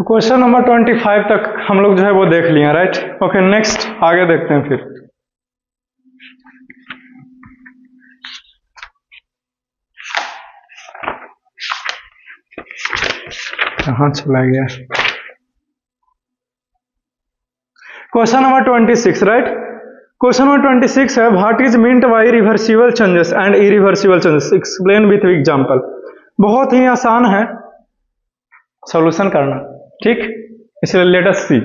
Question number 25 तक हम लोग जो है वो देख लिए, राइट। ओके, नेक्स्ट आगे देखते हैं फिर। कहाँ चला गया? Question number 26, right. Question number 26 है, what is meant by reversible changes and irreversible changes, explain with example. बहुत ही आसान है सॉल्यूशन करना, ठीक, इसलिए लेट अस सी।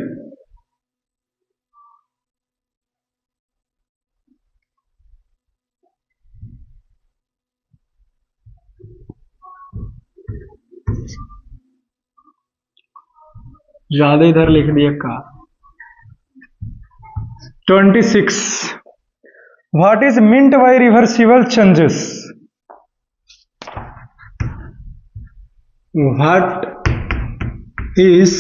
ज्यादा इधर लिख दिया का। 26, what is meant by reversible changes, what is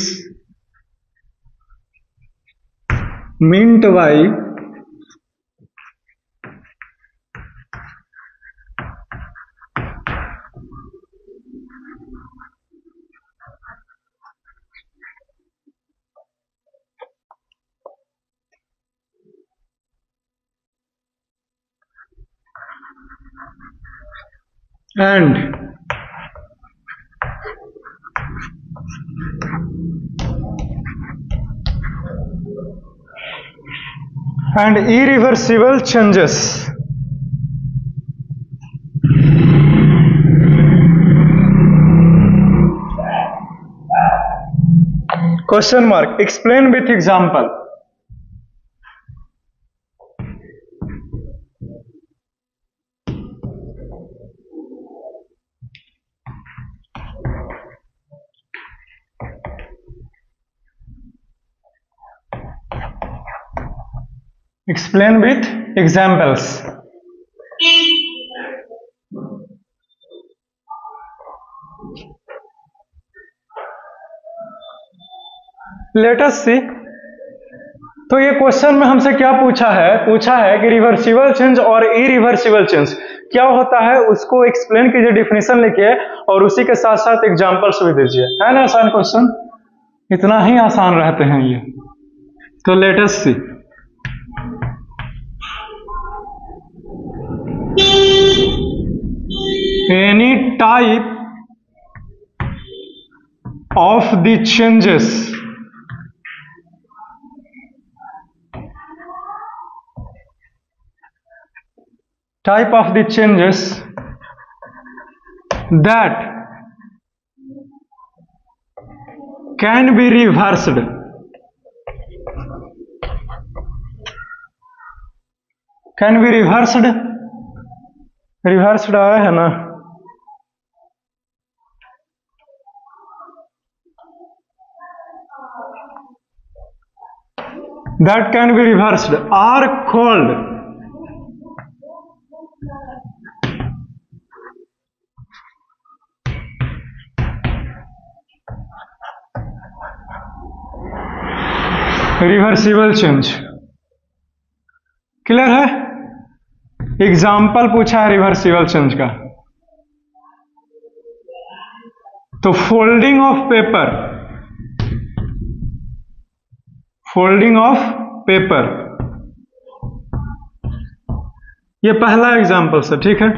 meant by and irreversible changes. Question mark, explain with example. Explain with examples. Let us see. तो ये क्वेश्चन में हमसे क्या पूछा है कि रिवर्सिबल चेंज और इरिवर्सिबल चेंज क्या होता है, उसको एक्सप्लेन कीजिए, डिफिनेशन लिखिए और उसी के साथ साथ एग्जांपल्स भी दीजिए। है ना आसान क्वेश्चन, इतना ही आसान रहते हैं ये। तो let us see. Any type of the changes that can be reversed reversed आया है ना, that can be reversed are called reversible change. Clear है? एग्जाम्पल पूछा है रिवर्सिबल चेंज का, तो फोल्डिंग ऑफ पेपर, ये पहला एग्जाम्पल से, ठीक है।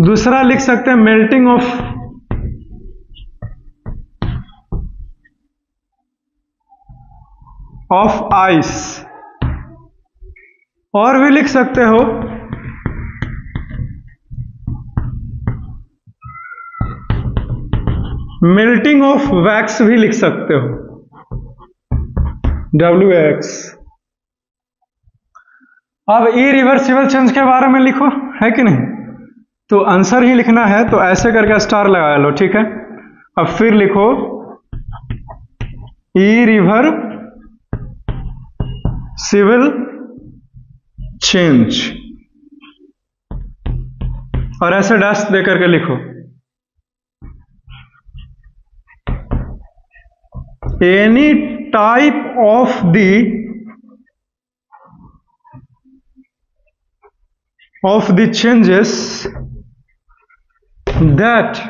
दूसरा लिख सकते हैं मेल्टिंग ऑफ आइस, और भी लिख सकते हो मेल्टिंग ऑफ वैक्स, भी लिख सकते हो WX। अब इरिवर्सिबल चेंज के बारे में लिखो, है कि नहीं? तो आंसर ही लिखना है, तो ऐसे करके स्टार लगा लो, ठीक है। अब फिर लिखो इरिवर्सिबल चेंज, और ऐसे डैश दे करके लिखो any type of the changes that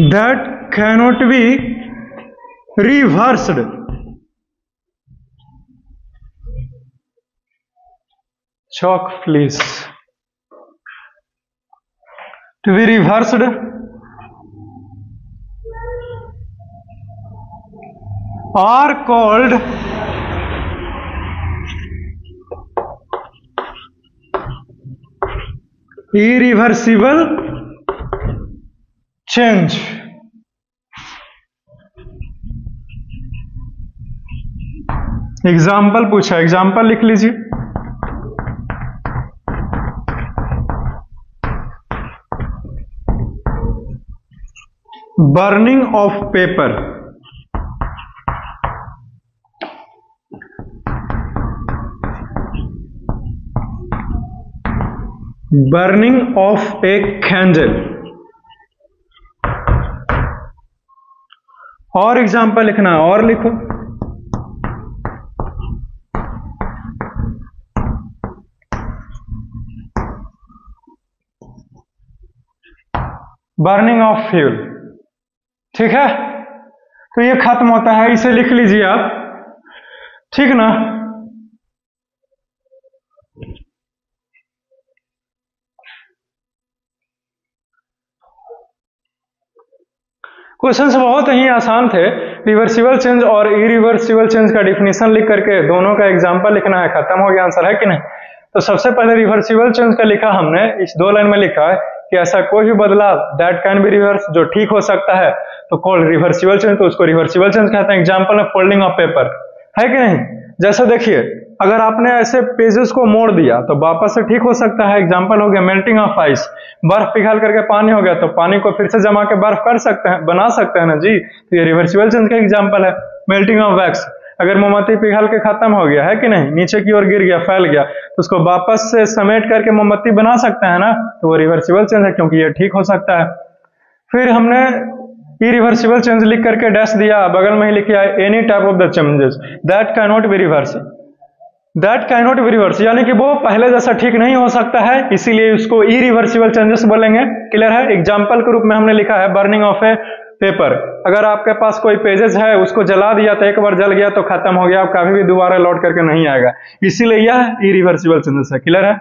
that cannot be reversed. Chalk please. To be reversed are called irreversible change. Example पूछा, एग्जाम्पल लिख लीजिए। Burning of paper, burning of a candle. और example लिखना है, और लिखो। Burning of fuel. ठीक है, तो ये खत्म होता है, इसे लिख लीजिए आप, ठीक ना। क्वेश्चंस बहुत ही आसान थे। रिवर्सिबल चेंज और इरिवर्सिबल चेंज का डिफिनीशन लिख करके दोनों का एग्जांपल लिखना है, खत्म हो गया आंसर, है कि नहीं। तो सबसे पहले रिवर्सिबल चेंज का लिखा हमने, इस 2 लाइन में लिखा है कि ऐसा कोई भी बदलाव दैट कैन बी रिवर्स, जो ठीक हो सकता है, तो कॉल्ड रिवर्सिबल चेंज, तो उसको रिवर्सिबल चेंज कहते हैं। एग्जांपल में फोल्डिंग ऑफ पेपर, है कि नहीं। जैसे देखिए, अगर आपने ऐसे पेजेस को मोड़ दिया तो वापस से ठीक हो सकता है। एग्जांपल हो गया मेल्टिंग ऑफ आइस, बर्फ पिघल करके पानी हो गया, तो पानी को फिर से जमा के बर्फ कर सकते हैं, बना सकते हैं ना जी। तो ये रिवर्सिबल चेंज का एग्जांपल है। मेल्टिंग ऑफ वैक्स, अगर मोमबत्ती पिघल के खत्म हो गया, है कि नहीं, नीचे की ओर गिर गया, फैल गया, तो उसको वापस से समेट करके मोमबत्ती बना सकते हैं ना, तो वो रिवर्सिबल चेंज है, क्योंकि ये ठीक हो सकता है। फिर हमने इरिवर्सिबल चेंज लिख करके डैश दिया, बगल में ही लिखा है any type of the changes that can not be reverse, that can not be reverse, यानी कि वो पहले जैसा ठीक नहीं हो सकता है, इसीलिए उसको इरिवर्सिबल चेंजेस बोलेंगे। क्लियर है। एग्जांपल के रूप में हमने लिखा है बर्निंग ऑफ ए पेपर, अगर आपके पास कोई पेजेस है, उसको जला दिया तो एक बार जल गया तो खत्म हो गया, आप कभी भी दोबारा लौट करके नहीं आएगा, इसीलिए यह इरिवर्सिबल चेंजेस है। क्लियर है।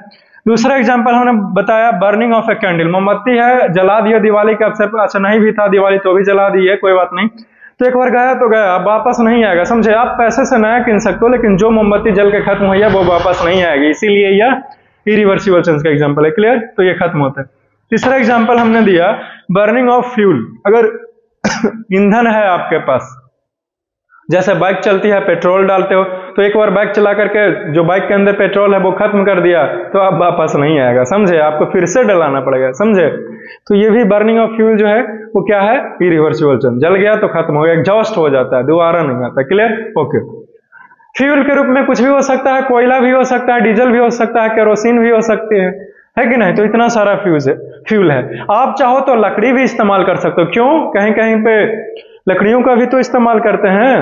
दूसरा एग्जांपल हमने बताया बर्निंग ऑफ ए कैंडल, मोमबत्ती है, जला दिया दिवाली के अवसर पर, अच्छा नहीं भी था दिवाली तो भी जला दी है, कोई बात नहीं, तो एक बार गया तो गया, वापस नहीं आएगा, समझे। आप पैसे से नया किन सकते हो, लेकिन जो मोमबत्ती जल के खत्म हुई है वो वापस नहीं आएगी, इसीलिए यह इरिवर्सिबल चेंज का एग्जांपल है। क्लियर, तो ये खत्म होता है। तीसरा एग्जांपल हमने दिया बर्निंग ऑफ फ्यूल, अगर ईंधन है आपके पास, जैसे बाइक चलती है, पेट्रोल डालते हो, तो एक बार बाइक चला करके जो बाइक के अंदर पेट्रोल है वो खत्म कर दिया, तो अब वापस नहीं आएगा, समझे, आपको फिर से डलाना पड़ेगा, समझे। तो ये भी बर्निंग ऑफ फ्यूल जो है वो क्या है, इरिवर्सिबल चेंज, जल गया तो खत्म हो गया, एग्जॉस्ट हो जाता है, दोबारा नहीं आता। Clear, okay. फ्यूल के रूप में कुछ भी हो सकता है, कोयला भी हो सकता है, डीजल भी हो सकता है, केरोसिन भी हो सकती है कि नहीं। तो इतना सारा फ्यूल है। आप चाहो तो लकड़ी भी इस्तेमाल कर सकते हो, क्यों, कहीं कहीं पे लकड़ियों का भी तो इस्तेमाल करते हैं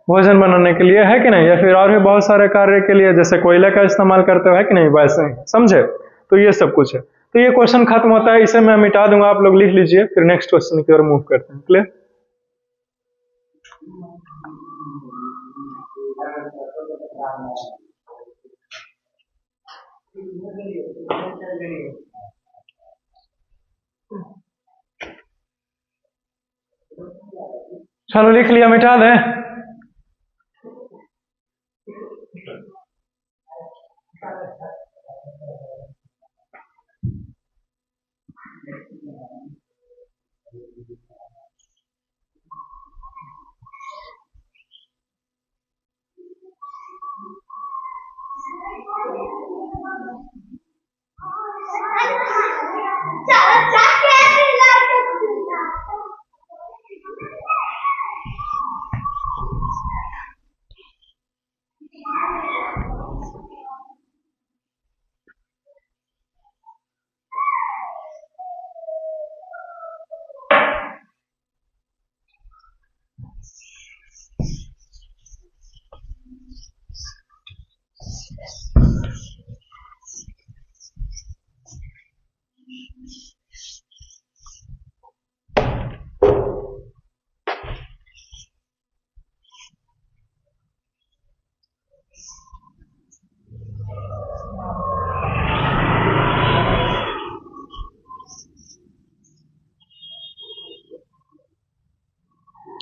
भोजन बनाने के लिए, है कि नहीं, या फिर और भी बहुत सारे कार्य के लिए, जैसे कोयले का इस्तेमाल करते हो, है कि नहीं, वैसे ही, समझे। तो ये सब कुछ है। तो ये क्वेश्चन खत्म होता है, इसे मैं मिटा दूंगा, आप लोग लिख लीजिए, फिर नेक्स्ट क्वेश्चन की ओर मूव करते हैं। क्लियर। चलो लिख लिया, मिटा दें।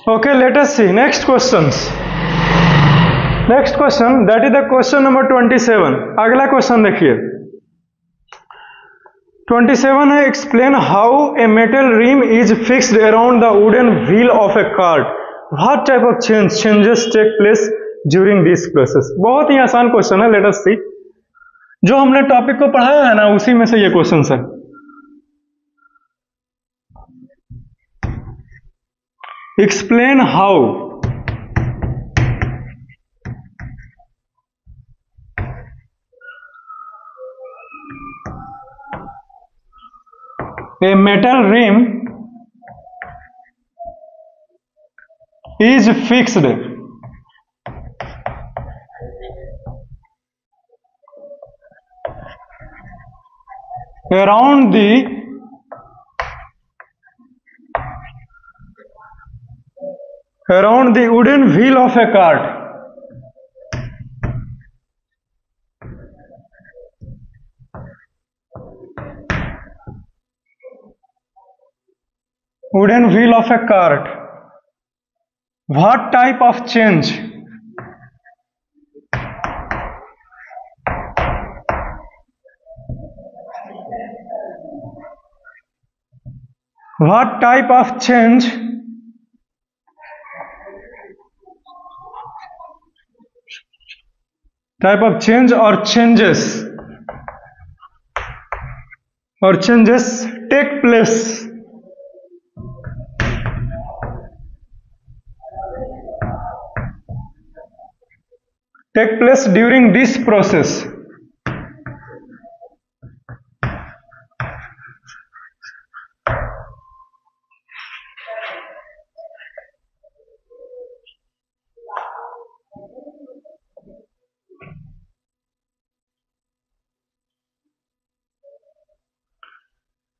Okay, let us see next questions. Next question, that is the question number 27. अगला क्वेश्चन देखिए 27 है, explain how a metal rim is fixed around the wooden wheel of a cart. What type of changes take place during this process? बहुत ही आसान question है, let us see. जो हमने topic को पढ़ाया है ना, उसी में से ये क्वेश्चन है. Explain how a metal rim is fixed around the wooden wheel of a cart. Wooden wheel of a cart. What type of change? What type of change or changes take place during this process?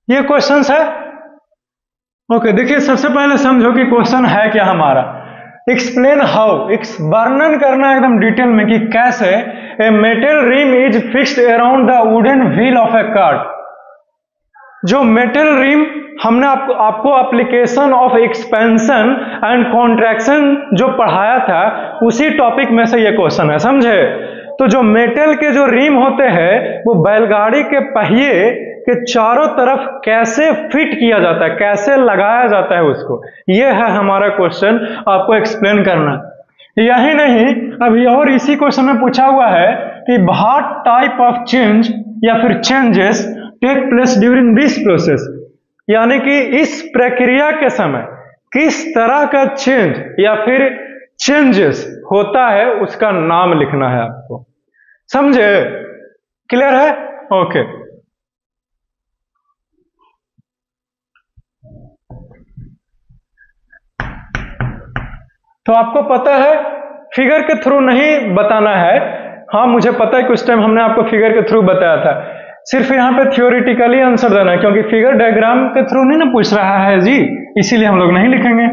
ये question है. Okay, देखिए सबसे पहले समझो कि question है क्या हमारा. एक्सप्लेन हाउ, वर्णन करना एकदम डिटेल में कि कैसे a metal rim is fixed around the wooden wheel of a cart. जो मेटल रिम हमने आपको application of expansion and contraction जो पढ़ाया था, उसी टॉपिक में से ये क्वेश्चन है, समझे. तो जो मेटल के जो रिम होते हैं वो बैलगाड़ी के पहिए के चारों तरफ कैसे फिट किया जाता है, कैसे लगाया जाता है उसको, ये है हमारा क्वेश्चन, आपको एक्सप्लेन करना. यही नहीं, अभी और इसी क्वेश्चन में पूछा हुआ है कि व्हाट टाइप ऑफ चेंज या फिर changes take place during this process, यानी कि इस प्रक्रिया के समय किस तरह का चेंज या फिर चेंजेस होता है, उसका नाम लिखना है आपको. समझे? क्लियर है? ओके. तो आपको पता है फिगर के थ्रू नहीं बताना है. हाँ, मुझे पता है कुछ टाइम हमने आपको फिगर के थ्रू बताया था. सिर्फ यहाँ पे थियोरिटिकली आंसर देना है, क्योंकि फिगर डायग्राम के थ्रू नहीं ना पूछ रहा है जी, इसीलिए हम लोग नहीं लिखेंगे.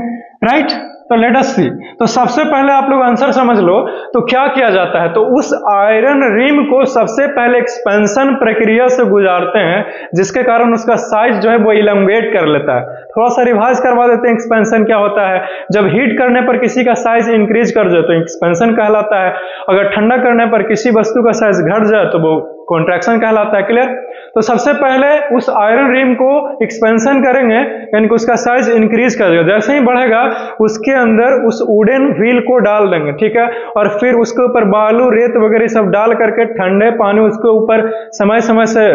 राइट? तो लेट अस सी. तो सबसे पहले आप लोग आंसर समझ लो तो क्या किया जाता है. तो उस आयरन रिम को सबसे पहले एक्सपेंशन प्रक्रिया से गुजारते हैं, जिसके कारण उसका साइज जो है वो इलंगेट कर लेता है. थोड़ा सा रिवाइज करवा देते हैं एक्सपेंशन क्या होता है. जब हीट करने पर किसी का साइज इंक्रीज कर जाए तो एक्सपेंशन कहलाता है. अगर ठंडा करने पर किसी वस्तु का साइज घट जाए तो वो कॉन्ट्रैक्शन कहलाता है. क्लियर? तो सबसे पहले उस आयरन रिम को एक्सपेंशन करेंगे, यानी कि उसका साइज इंक्रीज कर देगा. जैसे ही बढ़ेगा उसके अंदर उस वुडन व्हील को डाल देंगे, ठीक है. और फिर उसके ऊपर बालू, रेत वगैरह सब डाल करके ठंडे पानी उसके ऊपर समय समय से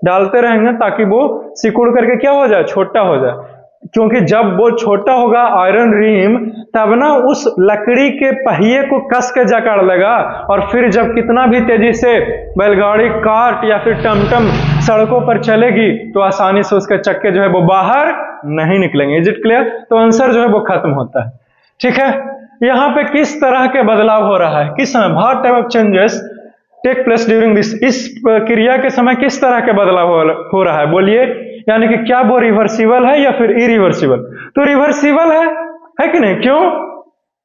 डालते रहेंगे, ताकि वो सिकुड़ करके क्या हो जाए, छोटा हो जाए. क्योंकि जब वो छोटा होगा आयरन रिम, तब ना उस लकड़ी के पहिए को कस के जकड़ लेगा, और फिर जब कितना भी तेजी से बैलगाड़ी, कार्ट या फिर टमटम सड़कों पर चलेगी तो आसानी से उसके चक्के जो है वो बाहर नहीं निकलेंगे. Is it clear? तो आंसर जो है वो खत्म होता है. ठीक है. यहाँ पे किस तरह के बदलाव हो रहा है, किस समय, what type of changes take place during this, इस क्रिया के समय किस तरह के बदलाव हो रहा है, बोलिए. यानी कि क्या वो रिवर्सिबल है या फिर इरिवर्सिबल? तो रिवर्सिबल है कि नहीं? क्यों?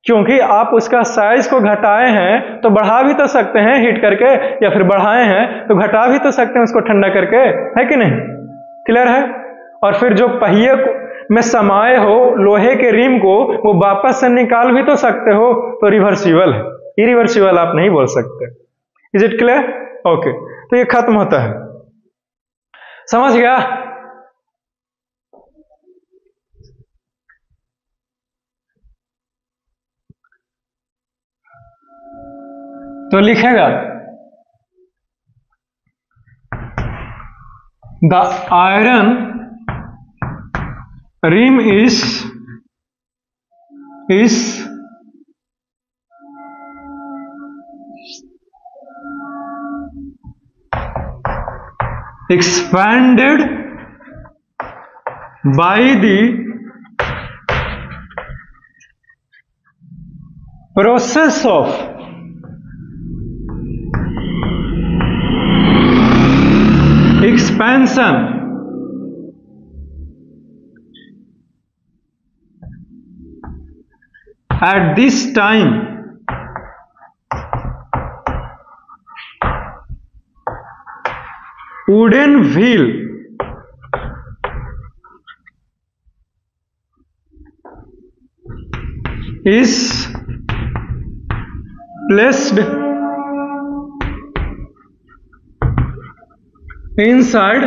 क्योंकि आप उसका साइज को घटाए हैं तो बढ़ा भी तो सकते हैं हीट करके, या फिर बढ़ाए हैं तो घटा भी तो सकते हैं उसको ठंडा करके, है कि नहीं? क्लियर है? और फिर जो पहिए में समाये हो लोहे के रिम को, वो वापस से निकाल भी तो सकते हो, तो रिवर्सिबल है। इरिवर्सिबल आप नहीं बोल सकते। Is it clear? ओके, तो ये खत्म होता है। समझ गया? तो लिखेगा the iron rim is expanded by the process of expansion at this time wooden wheel is placed inside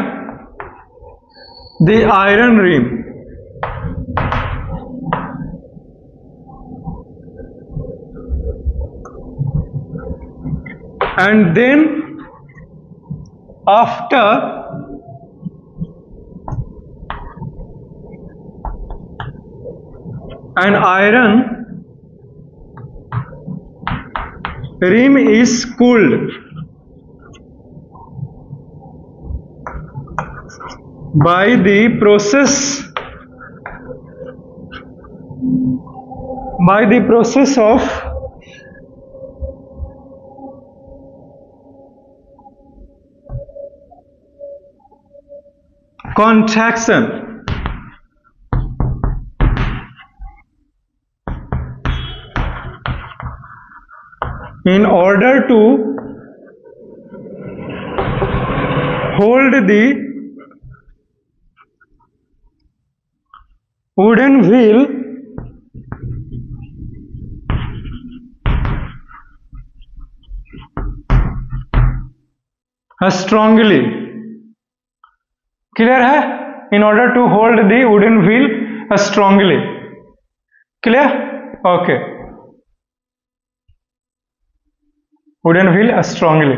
the iron rim and then after an iron rim is cooled by the process of contraction in order to hold the wooden wheel strongly. Clear है? In order to hold the wooden wheel strongly. Clear? Okay, wooden wheel strongly.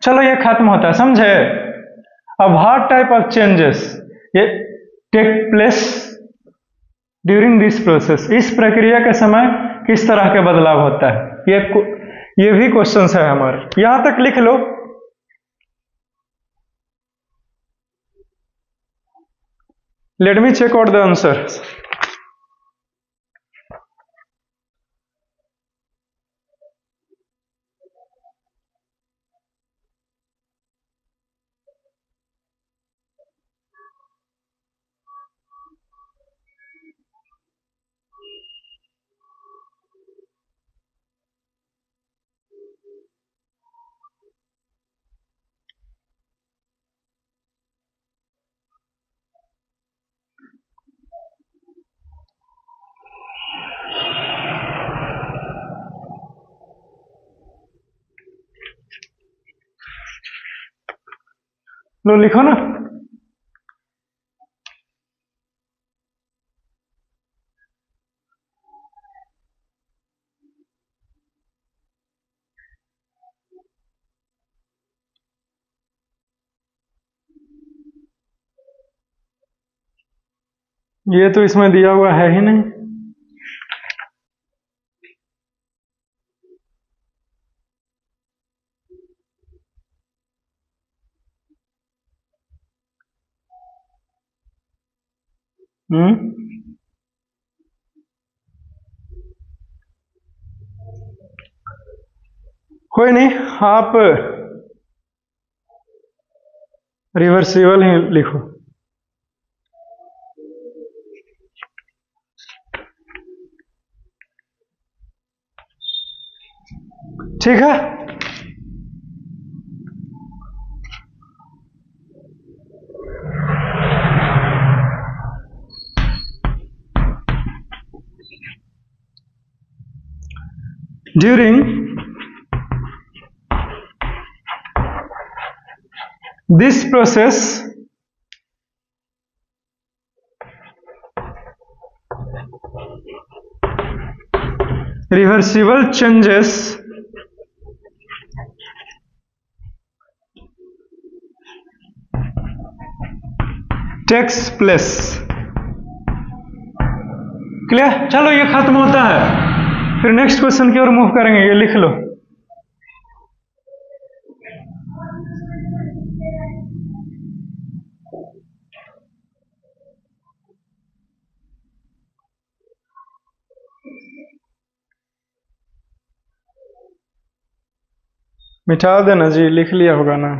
चलो ये खत्म होता है, समझे? अब what type of changes ये take place during this process, इस प्रक्रिया के समय किस तरह के बदलाव होता है, ये भी क्वेश्चन है हमारे। यहां तक लिख लो। Let me check out the answer. लो लिखो ना। ये तो इसमें दिया हुआ है ही नहीं। कोई नहीं, आप रिवर्सिबल ही लिखो। ठीक है? During this process, reversible changes takes place. Clear? चलो ये खत्म होता है, फिर नेक्स्ट क्वेश्चन की ओर मूव करेंगे। ये लिख लो। मिटा देना जी, लिख लिया होगा ना।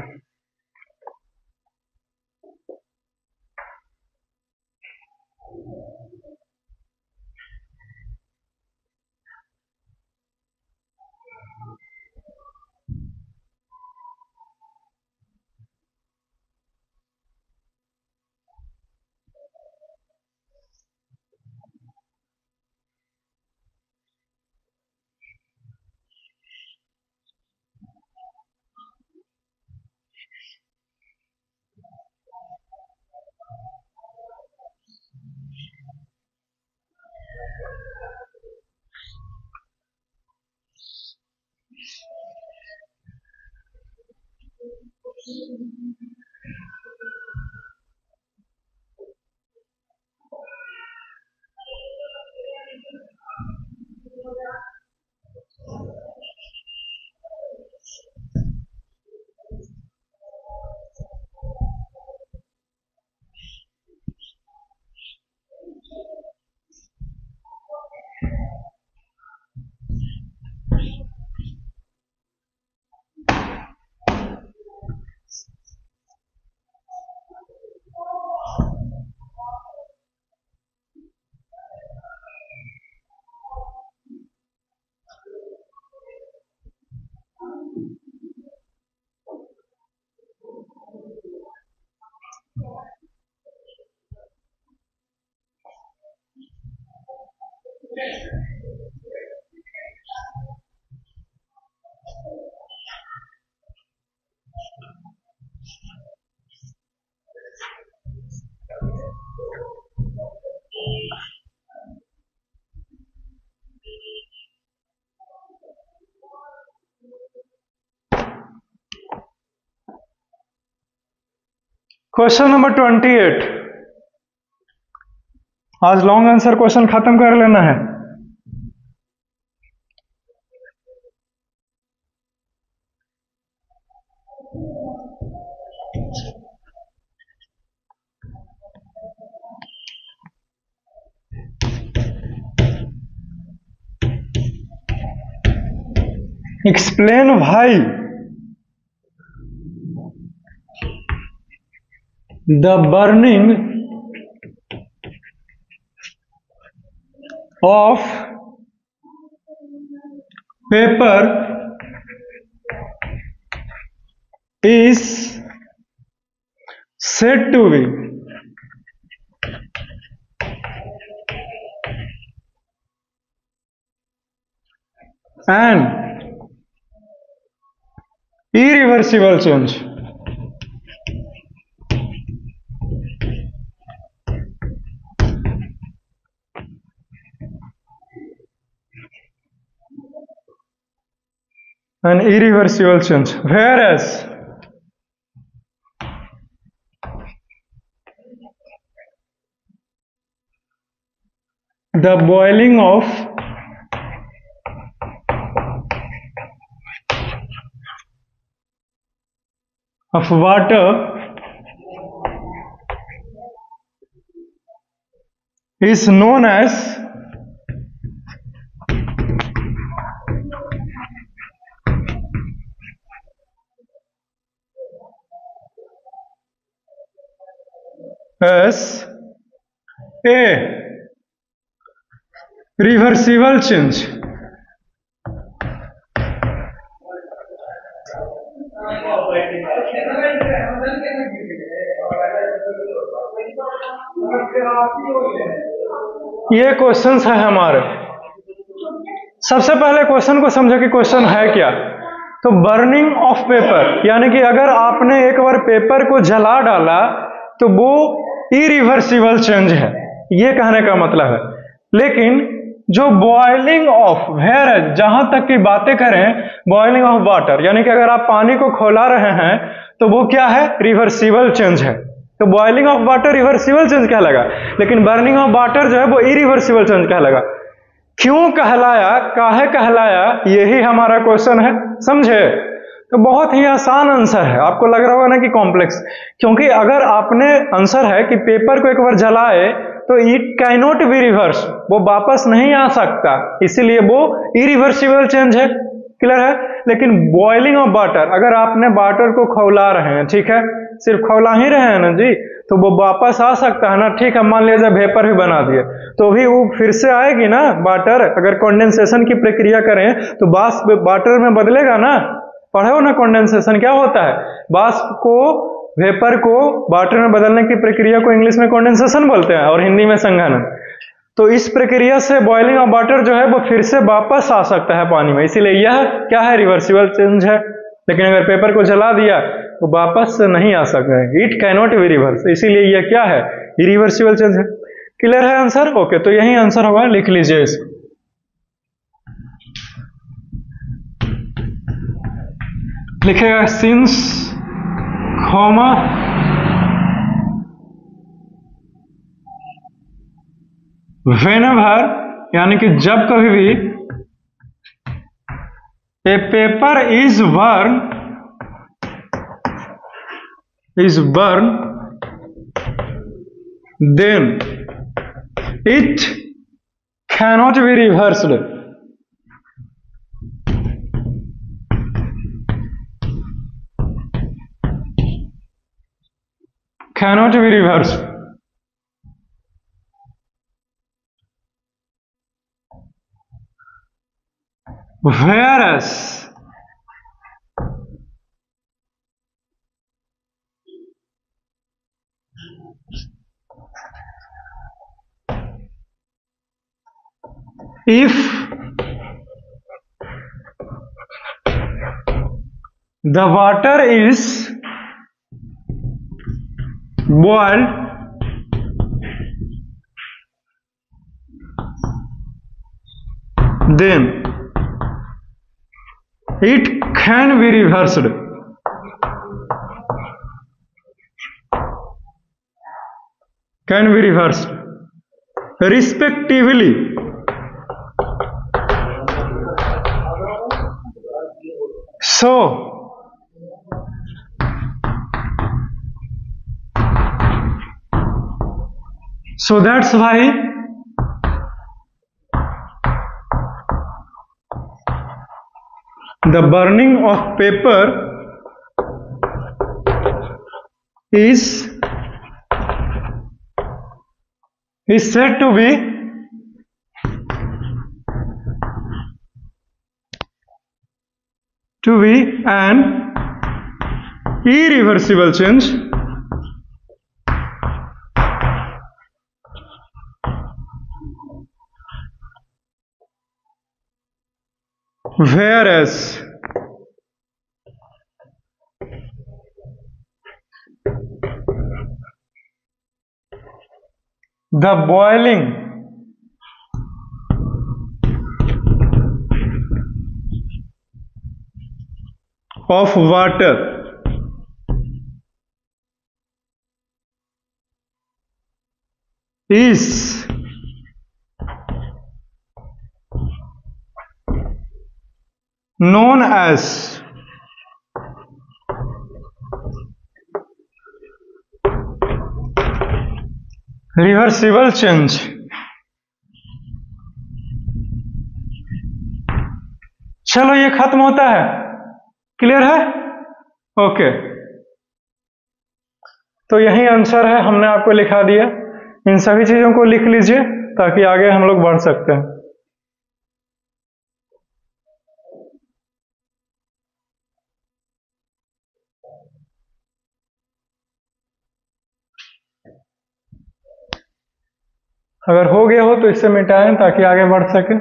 Question number 28। आज लॉन्ग आंसर क्वेश्चन खत्म कर लेना है। एक्सप्लेन भाई the burning of paper is said to be an irreversible change. An irreversible change, whereas the boiling of water is known as a reversible change. ये questions है हमारे। सबसे पहले क्वेश्चन को समझो कि क्वेश्चन है क्या। तो बर्निंग ऑफ पेपर, यानी कि अगर आपने एक बार पेपर को जला डाला तो वो इरिवर्सिबल चेंज है, ये कहने का मतलब है। लेकिन जो बॉइलिंग ऑफ वेयर, जहां तक की बातें करें बॉइलिंग ऑफ वाटर, यानी कि अगर आप पानी को खौला रहे हैं तो वो क्या है, रिवर्सिबल चेंज है। तो boiling of water reversible change कहलाएगा, लेकिन बर्निंग ऑफ वाटर जो है वो इरिवर्सिबल चेंज कहलाएगा। क्यों कहलाया, काहे कहलाया, यही हमारा क्वेश्चन है, समझे। तो बहुत ही आसान आंसर है, आपको लग रहा होगा ना कि कॉम्प्लेक्स, क्योंकि अगर आपने आंसर है कि पेपर को एक बार जलाए तो इट कैनॉट बी रिवर्स, वो वापस नहीं आ सकता, इसीलिए वो इरिवर्सिबल चेंज है, क्लियर है। लेकिन बॉइलिंग ऑफ वाटर, अगर आपने वाटर को खौला रहे हैं, ठीक है, सिर्फ खौला ही रहे हैं ना जी, तो वो वापस आ सकता है ना, ठीक है। मान लीजिए वेपर भी बना दिए तो भी वो फिर से आएगी ना वाटर। अगर कंडेंसेशन की प्रक्रिया करें तो वाष्प वाटर में बदलेगा ना, पढ़े हो ना कंडेंसेशन क्या होता है, वाष्प को वेपर को वाटर में बदलने की प्रक्रिया को इंग्लिश में कंडेंसेशन बोलते हैं और हिंदी में संघनन। तो इस प्रक्रिया से बॉइलिंग ऑफ वाटर जो है वो फिर से वापस आ सकता है पानी में, इसीलिए यह क्या है, रिवर्सिबल चेंज है। लेकिन अगर पेपर को जला दिया तो वापस से नहीं आ सकता है, इट कैनॉट बी रिवर्स, इसीलिए यह क्या है, इरिवर्सिबल चेंज है। क्लियर है आंसर, ओके। तो यही आंसर होगा, लिख लीजिए इसको। लिखेगा सिंस कॉमा व्हेनेवर, यानी कि जब कभी भी a paper is burn then it cannot be reversed. Cannot be reversed. Whereas if the water is boiled, then it can be reversed. Can be reversed respectively. So that's why the burning of paper is said to be an irreversible change, whereas the boiling of water is known as reversible change. चलो ये खत्म होता है, clear है, okay. तो यही answer है, हमने आपको लिखा दिया। इन सभी चीजों को लिख लीजिए ताकि आगे हम लोग बढ़ सकते हैं। अगर हो गया हो तो इसे मिटाएं ताकि आगे बढ़ सके।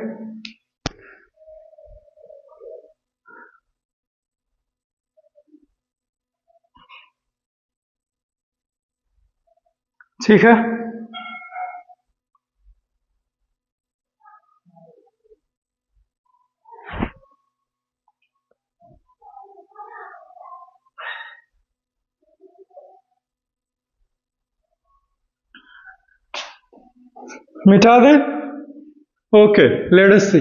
ठीक है। मिटा दें? ओके, लेट अस सी।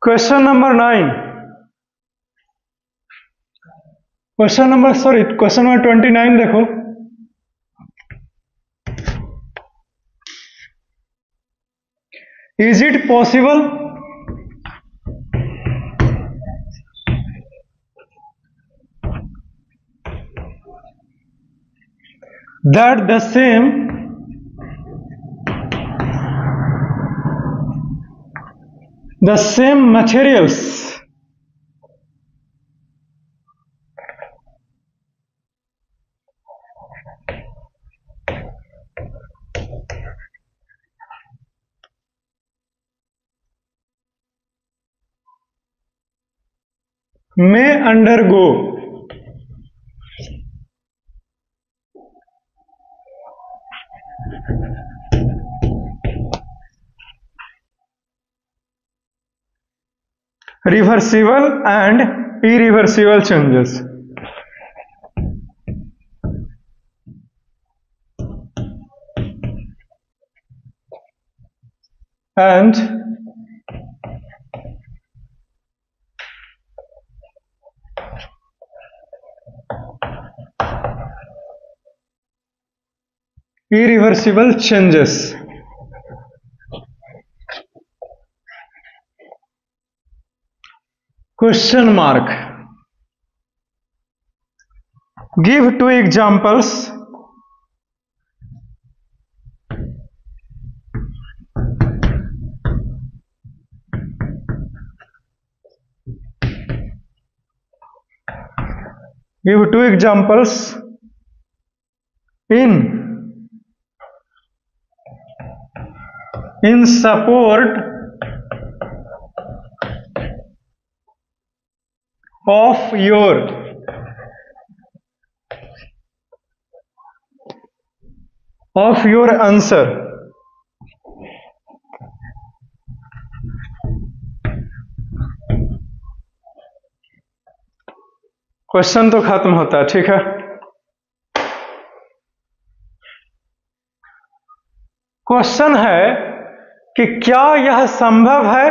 क्वेश्चन नंबर 9, क्वेश्चन नंबर 29 देखो। Is it possible that the same materials may undergo reversible and irreversible changes. And irreversible changes. Question mark. Give 2 examples in support of your answer. Question तो खत्म होता है, ठीक है। Question है कि क्या यह संभव है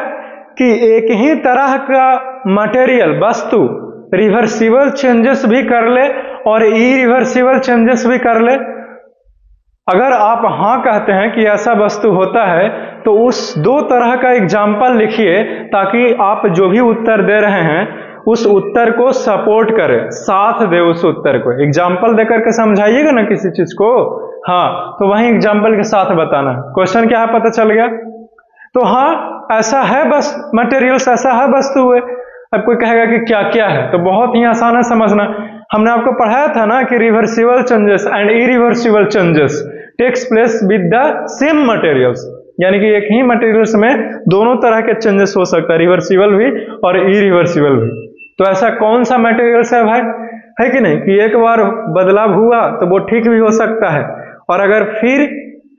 कि एक ही तरह का मटेरियल वस्तु रिवर्सिबल चेंजेस भी कर ले और इरिवर्सिबल चेंजेस भी कर ले। अगर आप हाँ कहते हैं कि ऐसा वस्तु होता है तो उस 2 तरह का एग्जाम्पल लिखिए ताकि आप जो भी उत्तर दे रहे हैं उस उत्तर को सपोर्ट करे, साथ दे उस उत्तर को। एग्जाम्पल देकर के समझाइएगा ना किसी चीज को, हाँ, तो वही एग्जाम्पल के साथ बताना। क्वेश्चन क्या है पता चल गया? तो हाँ, ऐसा है बस मटेरियल्स, ऐसा है वस्तु है। अब कोई कहेगा कि क्या क्या है, तो बहुत ही आसान है समझना। हमने आपको पढ़ाया था ना कि reversible changes and irreversible changes, takes place with the same materials, यानी कि एक ही मटेरियल्स में दोनों तरह के चेंजेस हो सकता है, रिवर्सिबल भी और इरिवर्सिबल भी। तो ऐसा कौन सा मटेरियल्स है भाई, है कि नहीं, कि एक बार बदलाव हुआ तो वो ठीक भी हो सकता है, और अगर फिर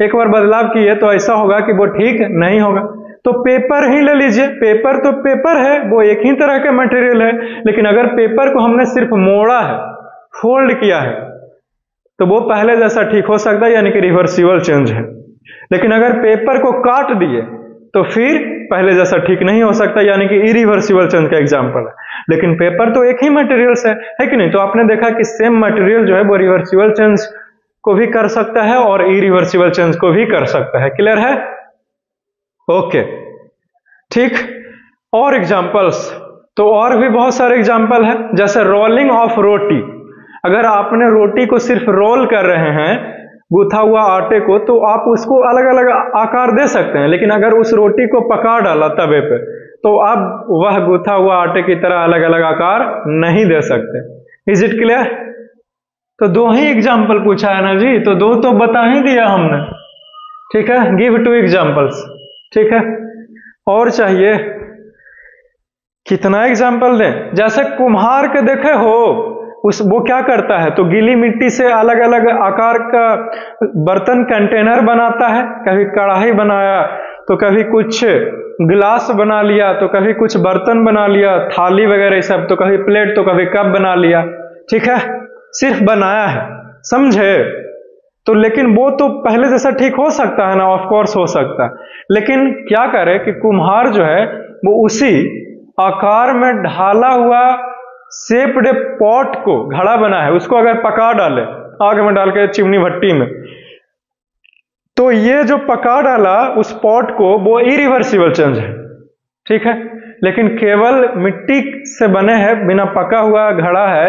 एक बार बदलाव किए तो ऐसा होगा कि वो ठीक नहीं होगा। तो पेपर ही ले लीजिए, पेपर तो पेपर है, वो एक ही तरह का मटेरियल है, लेकिन अगर पेपर को हमने सिर्फ मोड़ा है, फोल्ड किया है, तो वो पहले जैसा ठीक हो सकता है, यानी कि रिवर्सिबल चेंज है। लेकिन अगर पेपर को काट दिए तो फिर पहले जैसा ठीक नहीं हो सकता, यानी कि इरिवर्सिबल चेंज का एग्जांपल है। लेकिन पेपर तो एक ही मटेरियल्स है कि नहीं। तो आपने देखा कि सेम मटेरियल जो है वो रिवर्सिबल चेंज को भी कर सकता है और इरिवर्सिबल चेंज को भी कर सकता है। क्लियर है? ओके, ठीक। और एग्जांपल्स, तो और भी बहुत सारे एग्जांपल है, जैसे रोलिंग ऑफ रोटी। अगर आपने रोटी को सिर्फ रोल कर रहे हैं, गूथा हुआ आटे को, तो आप उसको अलग अलग आकार दे सकते हैं, लेकिन अगर उस रोटी को पका डाला तवे पे, तो आप वह गूथा हुआ आटे की तरह अलग अलग आकार नहीं दे सकते। Is it clear? तो दो ही एग्जाम्पल पूछा है ना जी, तो दो तो बता ही दिया हमने, ठीक है। गिव 2 एग्जाम्पल्स, ठीक है। और चाहिए? कितना एग्जाम्पल दें? जैसे कुम्हार के देखे हो, वो क्या करता है, तो गीली मिट्टी से अलग अलग आकार का बर्तन कंटेनर बनाता है। कभी कढ़ाई बनाया, तो कभी कुछ गिलास बना लिया, तो कभी कुछ बर्तन बना लिया, थाली वगैरह सब, तो कभी प्लेट, तो कभी कप बना लिया, ठीक है। सिर्फ बनाया है, समझे? तो लेकिन वो तो पहले जैसा ठीक हो सकता है ना, ऑफ कोर्स हो सकता है, लेकिन क्या करे कि कुम्हार जो है वो उसी आकार में ढाला हुआ शेप्ड पॉट को, घड़ा बना है, उसको अगर पका डाले आग में डाल के चिमनी भट्टी में, तो ये जो पका डाला उस पॉट को, वो इरिवर्सिबल चेंज है, ठीक है। लेकिन केवल मिट्टी से बने हैं, बिना पका हुआ घड़ा है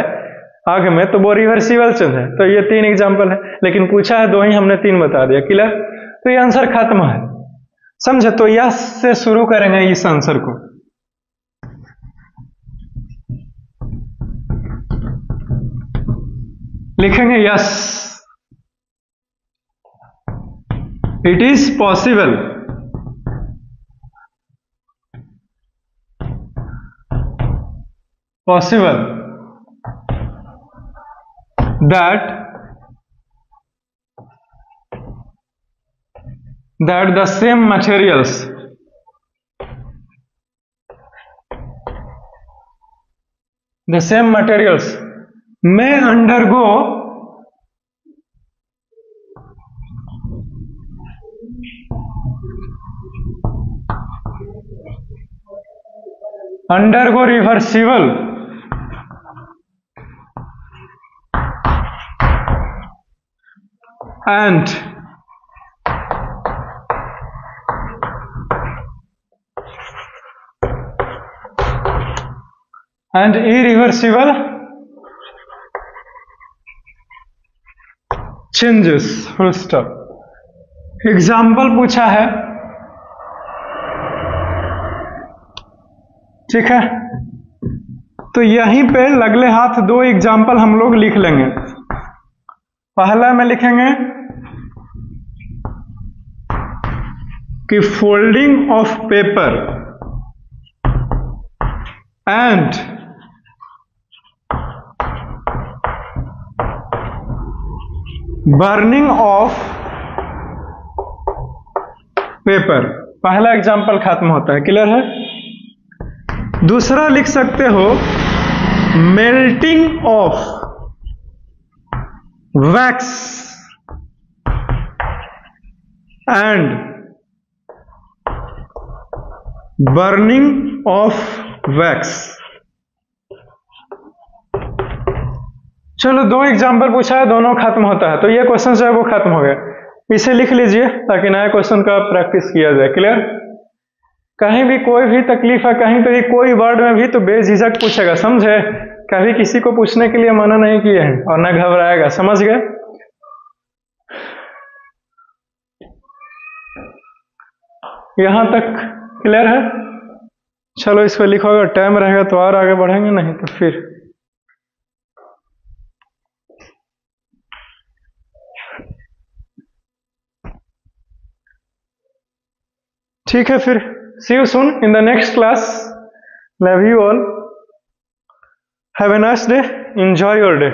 आग में, तो वो रिवर्सिबल चेंज है। तो ये 3 एग्जाम्पल है, लेकिन पूछा है 2 ही, हमने 3 बता दिया। क्लियर? तो ये आंसर खत्म है, समझे? तो यस से शुरू करेंगे इस आंसर को। लिखेंगे yes, it is possible that the same materials may undergo reversible and irreversible changes। Full stop. Example पूछा है, ठीक है। तो यहीं पे लगले हाथ 2 एग्जाम्पल हम लोग लिख लेंगे। पहला में लिखेंगे कि folding of paper and burning of paper. पहला एग्जाम्पल खत्म होता है। क्लियर है? दूसरा लिख सकते हो melting of wax and burning of wax. चलो 2 एग्जाम्पल पूछा है, दोनों खत्म होता है, तो ये क्वेश्चन जो है वो खत्म हो गया। इसे लिख लीजिए ताकि नया क्वेश्चन का प्रैक्टिस किया जाए। क्लियर? कहीं भी कोई भी तकलीफ है, कहीं पे भी कोई वर्ड में भी, तो बेझिझक पूछेगा, समझे? कभी किसी को पूछने के लिए मना नहीं किए हैं और न घबराएगा, समझ गए? यहां तक क्लियर है? चलो इसको लिखो, अगर टाइम रहेगा तो और आगे बढ़ेंगे, नहीं तो फिर ठीक है, फिर see you soon in the next class. Love you all, have a nice day, enjoy your day.